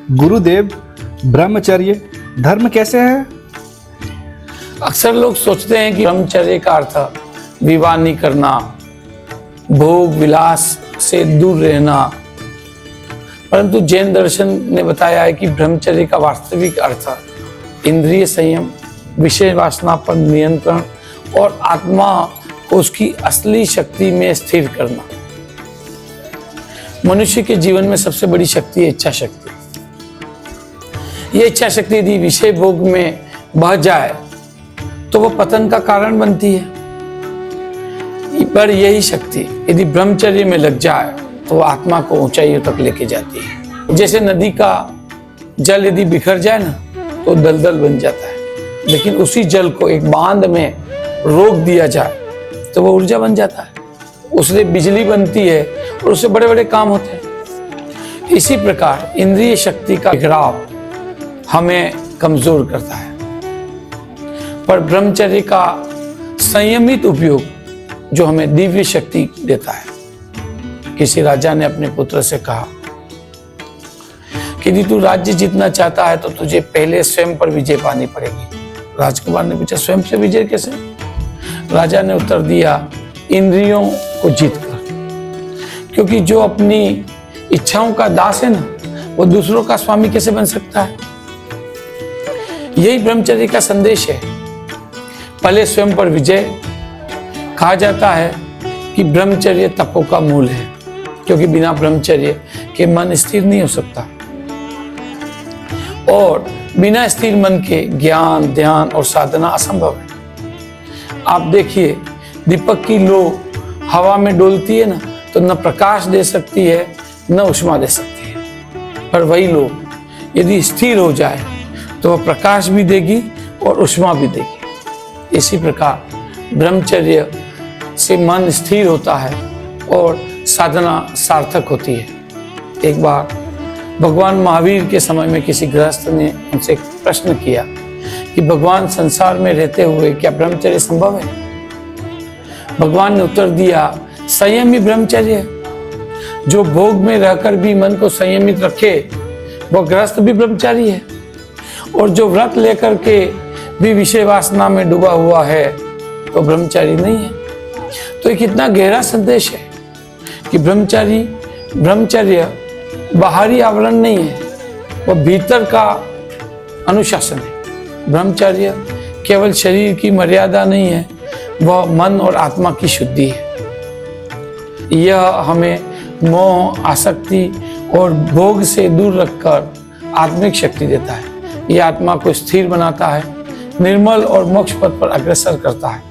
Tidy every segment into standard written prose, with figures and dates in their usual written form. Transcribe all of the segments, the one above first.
गुरुदेव, ब्रह्मचर्य धर्म कैसे है? अक्सर लोग सोचते हैं कि ब्रह्मचर्य का अर्थ विवाह नहीं करना, भोग विलास से दूर रहना, परंतु जैन दर्शन ने बताया है कि ब्रह्मचर्य का वास्तविक अर्थ इंद्रिय संयम, विषय वासना पर नियंत्रण और आत्मा को उसकी असली शक्ति में स्थिर करना। मनुष्य के जीवन में सबसे बड़ी शक्ति है इच्छा शक्ति। ये इच्छा शक्ति यदि विषय भोग में बह जाए तो वो पतन का कारण बनती है, पर यही शक्ति यदि ब्रह्मचर्य में लग जाए तो वो आत्मा को ऊंचाइयों तक लेके जाती है। जैसे नदी का जल यदि बिखर जाए ना तो दलदल बन जाता है, लेकिन उसी जल को एक बांध में रोक दिया जाए तो वो ऊर्जा बन जाता है, उससे बिजली बनती है और उससे बड़े बड़े काम होते हैं। इसी प्रकार इंद्रिय शक्ति का बिखराव हमें कमजोर करता है, पर ब्रह्मचर्य का संयमित उपयोग जो हमें दिव्य शक्ति देता है। किसी राजा ने अपने पुत्र से कहा कि यदि तू राज्य जीतना चाहता है तो तुझे पहले स्वयं पर विजय पानी पड़ेगी। राजकुमार ने पूछा, स्वयं से विजय कैसे? राजा ने उत्तर दिया, इंद्रियों को जीतकर, क्योंकि जो अपनी इच्छाओं का दास है ना, वो दूसरों का स्वामी कैसे बन सकता है? यही ब्रह्मचर्य का संदेश है। पहले स्वयं पर विजय। कहा जाता है कि ब्रह्मचर्य तपों का मूल है, क्योंकि बिना ब्रह्मचर्य के मन स्थिर नहीं हो सकता, और बिना स्थिर मन के ज्ञान, ध्यान और साधना असंभव है। आप देखिए, दीपक की लो हवा में डोलती है ना, तो न प्रकाश दे सकती है न उष्मा दे सकती है, पर वही लो यदि स्थिर हो जाए तो वह प्रकाश भी देगी और उष्मा भी देगी। इसी प्रकार ब्रह्मचर्य से मन स्थिर होता है और साधना सार्थक होती है। एक बार भगवान महावीर के समय में किसी गृहस्थ ने उनसे एक प्रश्न किया कि भगवान, संसार में रहते हुए क्या ब्रह्मचर्य संभव है? भगवान ने उत्तर दिया, संयम ही ब्रह्मचर्य है। जो भोग में रहकर भी मन को संयमित रखे वह गृहस्थ भी ब्रह्मचारी है, और जो व्रत लेकर के भी विषय वासना में डूबा हुआ है तो ब्रह्मचारी नहीं है। तो ये कितना गहरा संदेश है कि ब्रह्मचर्य बाहरी आवरण नहीं है, वह भीतर का अनुशासन है। ब्रह्मचर्य केवल शरीर की मर्यादा नहीं है, वह मन और आत्मा की शुद्धि है। यह हमें मोह, आसक्ति और भोग से दूर रखकर आत्मिक शक्ति देता है। यह आत्मा को स्थिर बनाता है, निर्मल और मोक्ष पथ पर अग्रसर करता है।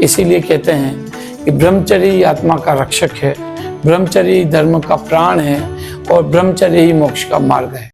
इसीलिए कहते हैं कि ब्रह्मचर्य ही आत्मा का रक्षक है, ब्रह्मचर्य ही धर्म का प्राण है और ब्रह्मचर्य ही मोक्ष का मार्ग है।